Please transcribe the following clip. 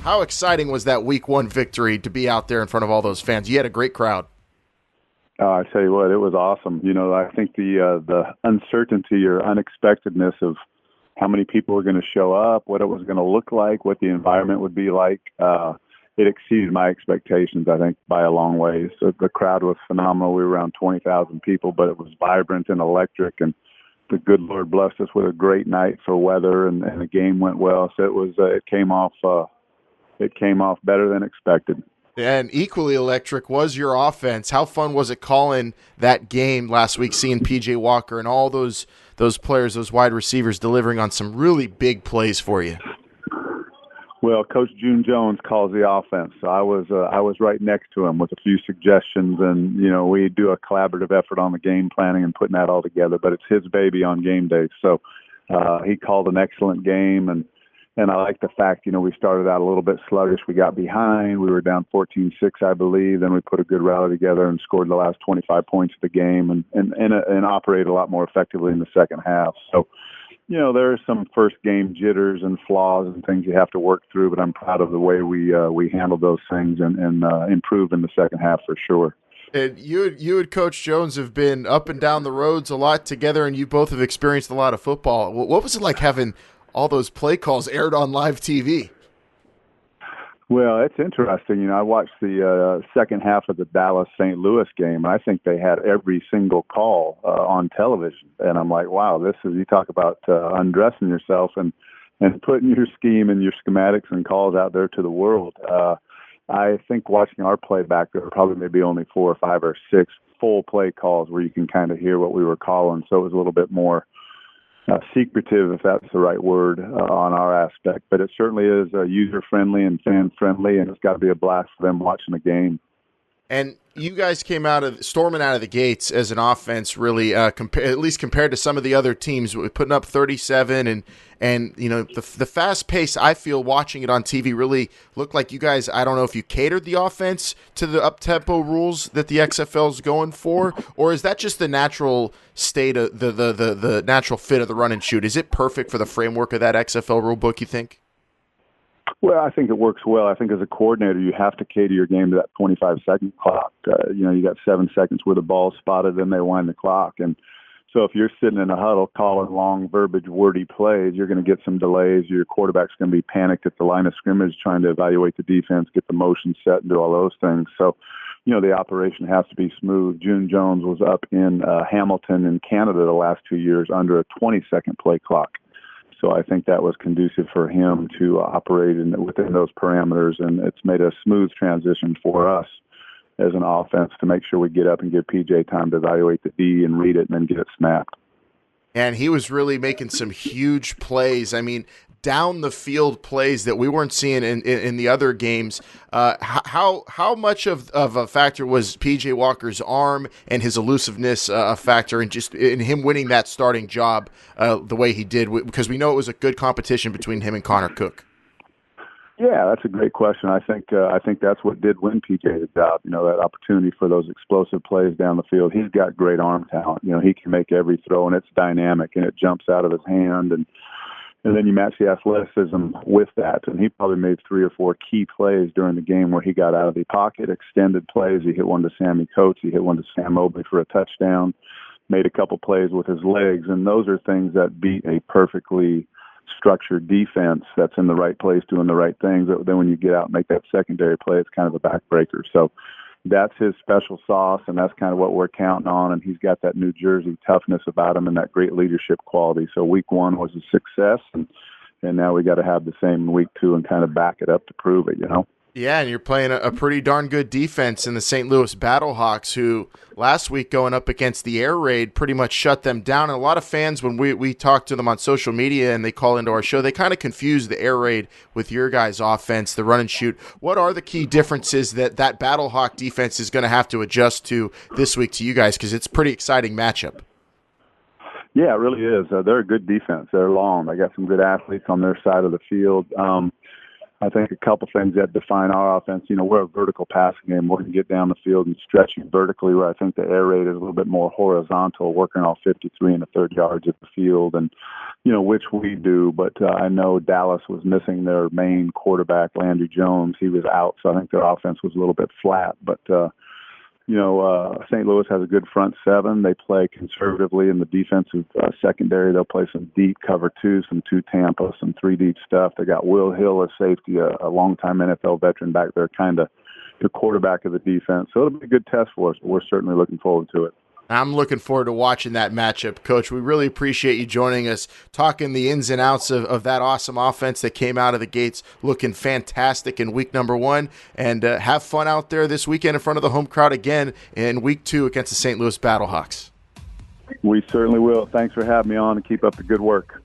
How exciting was that Week 1 victory to be out there in front of all those fans? You had a great crowd. I tell you what, it was awesome. I think the uncertainty or unexpectedness of how many people were going to show up, what it was going to look like, what the environment would be like, it exceeded my expectations, I think, by a long way. So the crowd was phenomenal. We were around 20,000 people, but it was vibrant and electric, and the good Lord blessed us with a great night for weather, and the game went well. So it came off better than expected. And equally electric was your offense. How fun was it calling that game last week, seeing P.J. Walker and all those players, those wide receivers delivering on some really big plays for you? Well, Coach June Jones calls the offense. So I was right next to him with a few suggestions, and we do a collaborative effort on the game planning and putting that all together. But it's his baby on game day, so he called an excellent game, and I like the fact we started out a little bit sluggish. We got behind. We were down 14-6, I believe. Then we put a good rally together and scored the last 25 points of the game, and operated a lot more effectively in the second half. So. There are some first game jitters and flaws and things you have to work through, but I'm proud of the way we handled those things and improved in the second half for sure. And you and Coach Jones have been up and down the roads a lot together, and you both have experienced a lot of football. What was it like having all those play calls aired on live TV? Well, it's interesting. I watched the second half of the Dallas-St. Louis game, and I think they had every single call on television. And I'm like, wow, you talk about undressing yourself and putting your scheme and your schematics and calls out there to the world. I think watching our playback, there were probably maybe only 4 or 5 or 6 full play calls where you can kind of hear what we were calling. So it was a little bit more secretive, if that's the right word, on our aspect. But it certainly is user-friendly and fan-friendly, and it's got to be a blast for them watching the game. And you guys came storming out of the gates as an offense, really, at least compared to some of the other teams, putting up 37, and the fast pace. I feel watching it on TV really looked like you guys. I don't know if you catered the offense to the up-tempo rules that the XFL is going for, or is that just the natural state of the natural fit of the run and shoot? Is it perfect for the framework of that XFL rule book, you think? Well, I think it works well. I think as a coordinator, you have to cater your game to that 25-second clock. You got 7 seconds where the ball's spotted, then they wind the clock. And so if you're sitting in a huddle calling long verbiage, wordy plays, you're going to get some delays. Your quarterback's going to be panicked at the line of scrimmage trying to evaluate the defense, get the motion set, and do all those things. So, the operation has to be smooth. June Jones was up in Hamilton in Canada the last 2 years under a 20-second play clock. So I think that was conducive for him to operate within those parameters, and it's made a smooth transition for us as an offense to make sure we get up and give PJ time to evaluate the D and read it and then get it snapped. And he was really making some huge plays. I mean, down the field plays that we weren't seeing in the other games. How much of a factor was P.J. Walker's arm and his elusiveness a factor in him winning that starting job the way he did? Because we know it was a good competition between him and Connor Cook. Yeah, that's a great question. I think that's what did win PJ the job. That opportunity for those explosive plays down the field. He's got great arm talent. He can make every throw, and it's dynamic, and it jumps out of his hand, and then you match the athleticism with that. And he probably made 3 or 4 key plays during the game where he got out of the pocket, extended plays. He hit one to Sammy Coates. He hit one to Sam Mobley for a touchdown, made a couple plays with his legs. And those are things that beat a perfectly structured defense that's in the right place doing the right things. But then when you get out and make that secondary play, it's kind of a backbreaker. So that's his special sauce, and that's kind of what we're counting on. And he's got that New Jersey toughness about him and that great leadership quality. So week 1 was a success, and now we got to have the same in week 2 and kind of back it up to prove it, Yeah, and you're playing a pretty darn good defense in the St. Louis BattleHawks, who last week going up against the air raid pretty much shut them down. And a lot of fans, when we talk to them on social media and they call into our show, they kind of confuse the air raid with your guys' offense, the run and shoot. What are the key differences that BattleHawk defense is going to have to adjust to this week to you guys? Because it's a pretty exciting matchup. Yeah, it really is. They're a good defense. They're long. They got some good athletes on their side of the field. I think a couple things that define our offense. We're a vertical passing game. We're going to get down the field and stretch you vertically, where I think the air raid is a little bit more horizontal, working all 53 and a third yards of the field, and which we do. But I know Dallas was missing their main quarterback, Landry Jones. He was out, so I think their offense was a little bit flat. But St. Louis has a good front seven. They play conservatively in the defensive secondary. They'll play some deep cover two, some two Tampa, some three deep stuff. They got Will Hill as safety, a longtime NFL veteran back there, kind of the quarterback of the defense. So it'll be a good test for us, but we're certainly looking forward to it. I'm looking forward to watching that matchup, Coach. We really appreciate you joining us, talking the ins and outs of that awesome offense that came out of the gates looking fantastic in week number 1. And have fun out there this weekend in front of the home crowd again in week 2 against the St. Louis BattleHawks. We certainly will. Thanks for having me on, and keep up the good work.